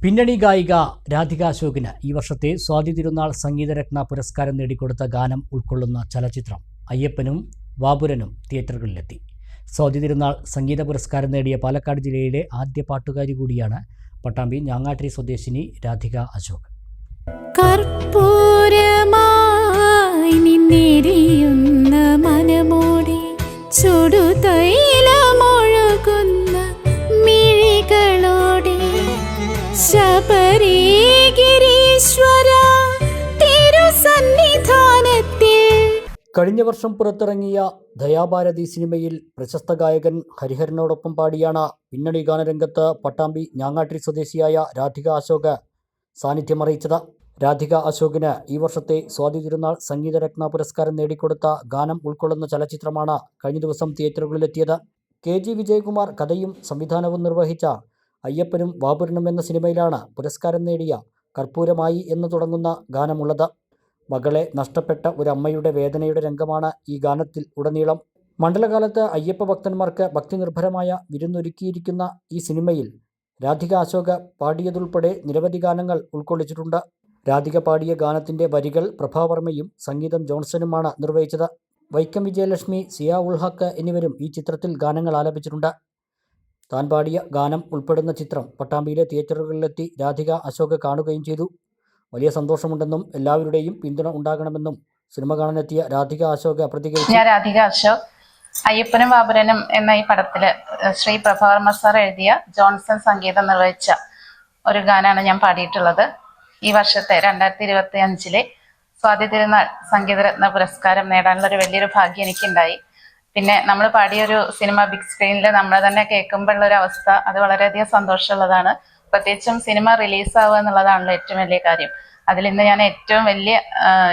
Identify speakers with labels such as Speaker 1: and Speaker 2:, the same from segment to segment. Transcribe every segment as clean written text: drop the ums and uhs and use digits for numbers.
Speaker 1: പിന്നണി ഗായിക രാധിക അശോകിന് ഈ വർഷത്തെ സ്വാതി തിരുനാൾ സംഗീതരത്ന പുരസ്കാരം നേടിക്കൊടുത്ത ഗാനം ഉൾക്കൊള്ളുന്ന ചലച്ചിത്രം അയ്യപ്പനും വാപുരനും തിയേറ്ററുകളിലെത്തി. സ്വാതി തിരുനാൾ സംഗീത പുരസ്കാരം നേടിയ പാലക്കാട് ജില്ലയിലെ ആദ്യ പാട്ടുകാരി കൂടിയാണ് പട്ടാമ്പി ഞാങ്ങാട്ടിരി സ്വദേശിനി രാധിക അശോക്. കഴിഞ്ഞ വർഷം പുറത്തിറങ്ങിയ ദയാഭാരതി സിനിമയിൽ പ്രശസ്ത ഗായകൻ ഹരിഹരനോടൊപ്പം പാടിയാണ് പിന്നണി ഗാനരംഗത്ത് പട്ടാമ്പി ഞാങ്ങാട്ടിരി സ്വദേശിയായ രാധിക അശോക് സാന്നിധ്യമറിയിച്ചത്. രാധിക അശോകിന് ഈ വർഷത്തെ സ്വാതി തിരുനാൾ സംഗീതരത്ന പുരസ്കാരം നേടിക്കൊടുത്ത ഗാനം ഉൾക്കൊള്ളുന്ന ചലച്ചിത്രമാണ് കഴിഞ്ഞ ദിവസം തിയേറ്ററുകളിലെത്തിയത്. KG വിജയകുമാർ കഥയും സംവിധാനവും നിർവഹിച്ച അയ്യപ്പനും വാപുരനും എന്ന സിനിമയിലാണ് പുരസ്കാരം നേടിയ കർപ്പൂരമായി എന്ന് തുടങ്ങുന്ന ഗാനമുള്ളത്. മകളെ നഷ്ടപ്പെട്ട ഒരമ്മയുടെ വേദനയുടെ രംഗമാണ് ഈ ഗാനത്തിൽ ഉടനീളം. മണ്ഡലകാലത്ത് അയ്യപ്പ ഭക്തന്മാർക്ക് ഭക്തിനിർഭരമായ വിരുന്നൊരുക്കിയിരിക്കുന്ന ഈ സിനിമയിൽ രാധിക അശോക് പാടിയതുൾപ്പെടെ നിരവധി ഗാനങ്ങൾ ഉൾക്കൊള്ളിച്ചിട്ടുണ്ട്. രാധിക പാടിയ ഗാനത്തിൻ്റെ വരികൾ പ്രഭാവർമ്മയും സംഗീതം ജോൺസനുമാണ് നിർവഹിച്ചത്. വൈക്കം വിജയലക്ഷ്മി, സിയ ഉൽ ഹക്ക് എന്നിവരും ഈ ചിത്രത്തിൽ ഗാനങ്ങൾ ആലപിച്ചിട്ടുണ്ട്. താൻ പാടിയ ഗാനം ഉൾപ്പെടുന്ന ചിത്രം പട്ടാമ്പിയിലെ തിയേറ്ററുകളിലെത്തി രാധിക അശോക് കാണുകയും ചെയ്തു. വലിയ സന്തോഷമുണ്ടെന്നും എല്ലാവരുടെയും പിന്തുണ ഉണ്ടാകണമെന്നും സിനിമ കാണാനെത്തിയ രാധിക അശോക് പ്രതികരിച്ചു.
Speaker 2: ഞാൻ രാധിക അശോക്. അയ്യപ്പനും വാപുരനും എന്ന ഈ പടത്തില് ശ്രീ പ്രഭാവർമ്മ സാർ എഴുതിയ ജോൺസൺ സംഗീതം നിർവഹിച്ച ഒരു ഗാനമാണ് ഞാൻ പാടിയിട്ടുള്ളത്. ഈ വർഷത്തെ 2025 സ്വാതി തിരുനാൾ സംഗീതരത്ന പുരസ്കാരം നേടാനുള്ള ഒരു വലിയൊരു ഭാഗ്യം എനിക്കുണ്ടായി. പിന്നെ നമ്മൾ പാടിയൊരു സിനിമ ബിഗ് സ്ക്രീനിൽ നമ്മൾ തന്നെ കേൾക്കുമ്പോഴുള്ള ഒരു അവസ്ഥ അത് വളരെയധികം സന്തോഷമുള്ളതാണ്. പ്രത്യേകിച്ചും സിനിമ റിലീസാവുക എന്നുള്ളതാണല്ലോ ഏറ്റവും വലിയ കാര്യം. അതിൽ ഇന്ന് ഞാൻ ഏറ്റവും വലിയ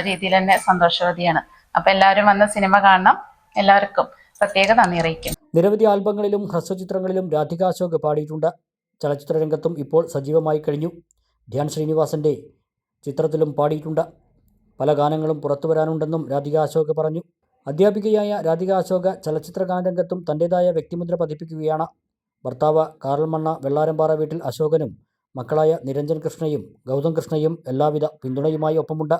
Speaker 2: രീതിയിൽ തന്നെ സന്തോഷവതിയാണ്. അപ്പൊ എല്ലാവരും വന്ന് സിനിമ കാണണം. എല്ലാവർക്കും പ്രത്യേക നന്ദി അറിയിക്കും.
Speaker 1: നിരവധി ആൽബങ്ങളിലും ഹ്രസ്വചിത്രങ്ങളിലും രാധിക അശോക് പാടിയിട്ടുണ്ട്. ചലച്ചിത്ര രംഗത്തും ഇപ്പോൾ സജീവമായി കഴിഞ്ഞു. ധ്യാൻ ശ്രീനിവാസന്റെ ചിത്രത്തിലും പാടിയിട്ടുണ്ട്. പല ഗാനങ്ങളും പുറത്തു വരാനുണ്ടെന്നും രാധിക അശോക് പറഞ്ഞു. അധ്യാപികയായ രാധിക അശോക് ചലച്ചിത്ര ഗാനരംഗത്തും തൻ്റെതായ വ്യക്തിമുദ്ര പതിപ്പിക്കുകയാണ്. ഭർത്താവ് കാറൽമണ്ണ വെള്ളാരംപാറ വീട്ടിൽ അശോകനും മക്കളായ നിരഞ്ജൻ കൃഷ്ണയും ഗൗതം കൃഷ്ണയും എല്ലാവിധ പിന്തുണയുമായി ഒപ്പമുണ്ട്.